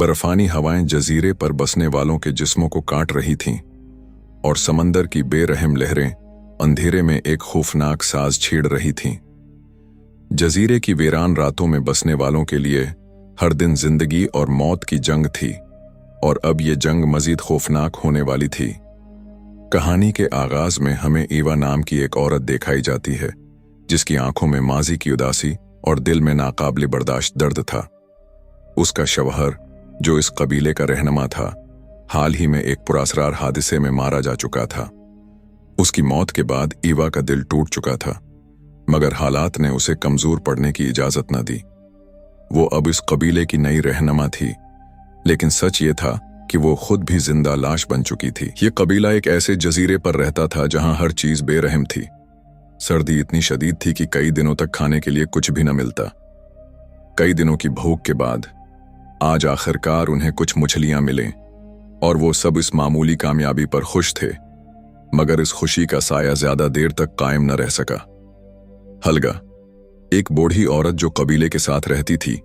बर्फानी हवाएं जजीरे पर बसने वालों के जिस्मों को काट रही थीं और समंदर की बेरहम लहरें अंधेरे में एक खौफनाक साज छेड़ रही थीं। जजीरे की वीरान रातों में बसने वालों के लिए हर दिन जिंदगी और मौत की जंग थी, और अब ये जंग मजीद खौफनाक होने वाली थी। कहानी के आगाज में हमें ईवा नाम की एक औरत दिखाई जाती है, जिसकी आंखों में माजी की उदासी और दिल में नाकाबिले बर्दाश्त दर्द था। उसका शवहर, जो इस कबीले का रहनुमा था, हाल ही में एक पुरअसरार हादसे में मारा जा चुका था। उसकी मौत के बाद ईवा का दिल टूट चुका था, मगर हालात ने उसे कमजोर पड़ने की इजाजत न दी। वो अब इस कबीले की नई रहनुमा थी, लेकिन सच ये था कि वो खुद भी जिंदा लाश बन चुकी थी। ये कबीला एक ऐसे जजीरे पर रहता था जहां हर चीज बेरहम थी। सर्दी इतनी शदीद थी कि कई दिनों तक खाने के लिए कुछ भी न मिलता। कई दिनों की भूख के बाद आज आखिरकार उन्हें कुछ मछलियां मिलें, और वो सब इस मामूली कामयाबी पर खुश थे। मगर इस खुशी का साया ज्यादा देर तक कायम न रह सका। हलगा, एक बूढ़ी औरत जो कबीले के साथ रहती थी,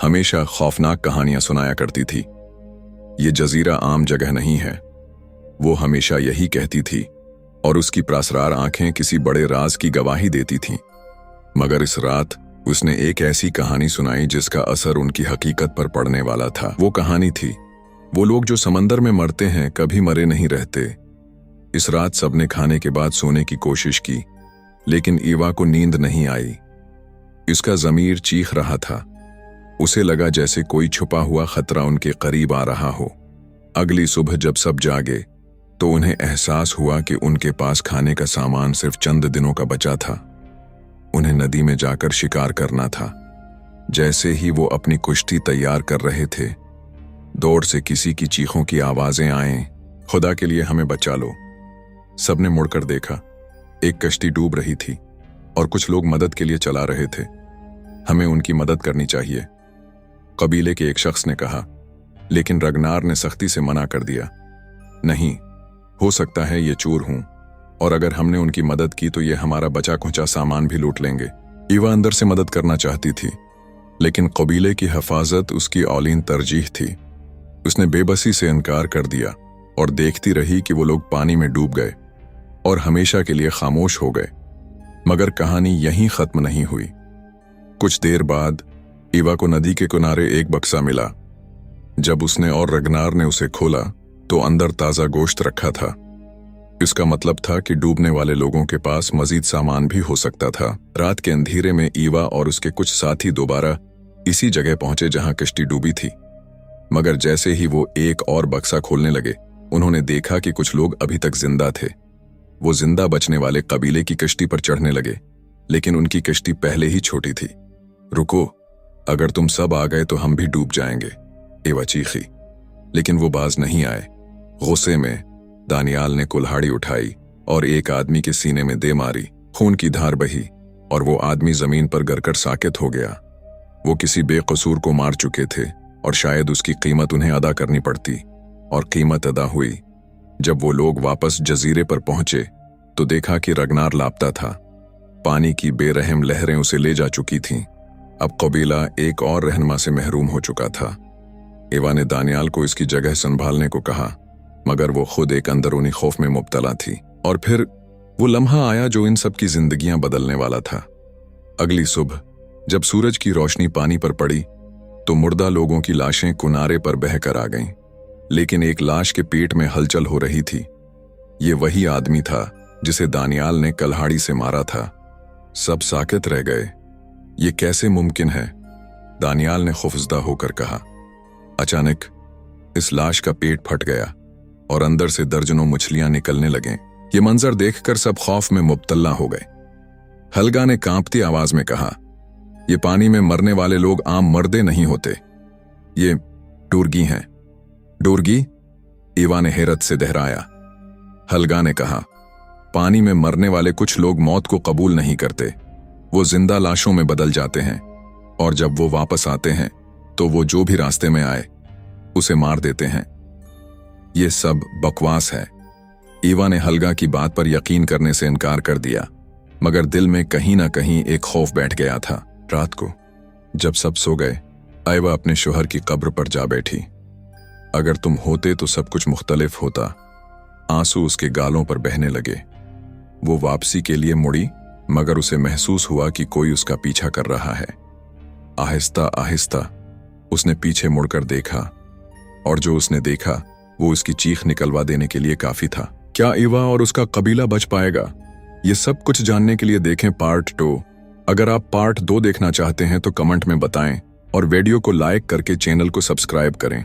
हमेशा खौफनाक कहानियां सुनाया करती थी। ये जजीरा आम जगह नहीं है, वो हमेशा यही कहती थी, और उसकी प्रासरार आंखें किसी बड़े राज की गवाही देती थीं। मगर इस रात उसने एक ऐसी कहानी सुनाई जिसका असर उनकी हकीकत पर पड़ने वाला था। वो कहानी थी, वो लोग जो समंदर में मरते हैं कभी मरे नहीं रहते। इस रात सबने खाने के बाद सोने की कोशिश की, लेकिन ईवा को नींद नहीं आई। इसका ज़मीर चीख रहा था। उसे लगा जैसे कोई छुपा हुआ खतरा उनके करीब आ रहा हो। अगली सुबह जब सब जागे तो उन्हें एहसास हुआ कि उनके पास खाने का सामान सिर्फ चंद दिनों का बचा था। उन्हें नदी में जाकर शिकार करना था। जैसे ही वो अपनी कुश्ती तैयार कर रहे थे, दौड़ से किसी की चीखों की आवाजें आएं, खुदा के लिए हमें बचा लो। सबने मुड़कर देखा। एक कश्ती डूब रही थी और कुछ लोग मदद के लिए चला रहे थे। हमें उनकी मदद करनी चाहिए, कबीले के एक शख्स ने कहा, लेकिन रगनार ने सख्ती से मना कर दिया। नहीं, हो सकता है ये चोर हों, और अगर हमने उनकी मदद की तो ये हमारा बचा खुचा सामान भी लूट लेंगे। ईवा अंदर से मदद करना चाहती थी, लेकिन कबीले की हिफाजत उसकी औलीन तरजीह थी। उसने बेबसी से इनकार कर दिया और देखती रही कि वो लोग पानी में डूब गए और हमेशा के लिए खामोश हो गए। मगर कहानी यहीं खत्म नहीं हुई। कुछ देर बाद ईवा को नदी के किनारे एक बक्सा मिला। जब उसने और रगनार ने उसे खोला तो अंदर ताज़ा गोश्त रखा था। इसका मतलब था कि डूबने वाले लोगों के पास मजीद सामान भी हो सकता था। रात के अंधेरे में ईवा और उसके कुछ साथी दोबारा इसी जगह पहुंचे जहां कश्ती डूबी थी। मगर जैसे ही वो एक और बक्सा खोलने लगे, उन्होंने देखा कि कुछ लोग अभी तक जिंदा थे। वो जिंदा बचने वाले कबीले की कश्ती पर चढ़ने लगे, लेकिन उनकी कश्ती पहले ही छोटी थी। रुको, अगर तुम सब आ गए तो हम भी डूब जाएंगे, ईवा चीखी। लेकिन वो बाज नहीं आए। गुस्से में दानियाल ने कुल्हाड़ी उठाई और एक आदमी के सीने में दे मारी। खून की धार बही और वो आदमी जमीन पर गिरकर साकित हो गया। वो किसी बेकसूर को मार चुके थे और शायद उसकी कीमत उन्हें अदा करनी पड़ती, और कीमत अदा हुई। जब वो लोग वापस जजीरे पर पहुंचे तो देखा कि रगनार लापता था। पानी की बेरहम लहरें उसे ले जा चुकी थीं। अब कबीला एक और रहनुमा से महरूम हो चुका था। ईवा ने दानियाल को इसकी जगह संभालने को कहा, मगर वो खुद एक अंदरूनी खौफ में मुब्तला थी। और फिर वो लम्हा आया जो इन सब की जिंदगियां बदलने वाला था। अगली सुबह जब सूरज की रोशनी पानी पर पड़ी तो मुर्दा लोगों की लाशें किनारे पर बहकर आ गईं, लेकिन एक लाश के पेट में हलचल हो रही थी। ये वही आदमी था जिसे दानियाल ने कुल्हाड़ी से मारा था। सब साकित रह गए। ये कैसे मुमकिन है? दानियाल ने खौफजदा होकर कहा। अचानक इस लाश का पेट फट गया और अंदर से दर्जनों मछलियां निकलने लगें। ये मंजर देखकर सब खौफ में मुब्तला हो गए। हलगा ने कांपती आवाज में कहा, ये पानी में मरने वाले लोग आम मर्दे नहीं होते, ये डोरगी हैं। डोरगी? ईवा ने हैरत से दोहराया। हलगा ने कहा, पानी में मरने वाले कुछ लोग मौत को कबूल नहीं करते। वो जिंदा लाशों में बदल जाते हैं, और जब वो वापस आते हैं तो वो जो भी रास्ते में आए उसे मार देते हैं। ये सब बकवास है। ईवा ने हलगा की बात पर यकीन करने से इनकार कर दिया, मगर दिल में कहीं ना कहीं एक खौफ बैठ गया था। रात को जब सब सो गए, आइवा अपने शोहर की कब्र पर जा बैठी। अगर तुम होते तो सब कुछ मुख्तलिफ होता। आंसू उसके गालों पर बहने लगे। वो वापसी के लिए मुड़ी, मगर उसे महसूस हुआ कि कोई उसका पीछा कर रहा है। आहिस्ता आहिस्ता उसने पीछे मुड़कर देखा, और जो उसने देखा वो उसकी चीख निकलवा देने के लिए काफी था। क्या इवा और उसका कबीला बच पाएगा? ये सब कुछ जानने के लिए देखें पार्ट 2। अगर आप पार्ट 2 देखना चाहते हैं तो कमेंट में बताएं और वीडियो को लाइक करके चैनल को सब्सक्राइब करें।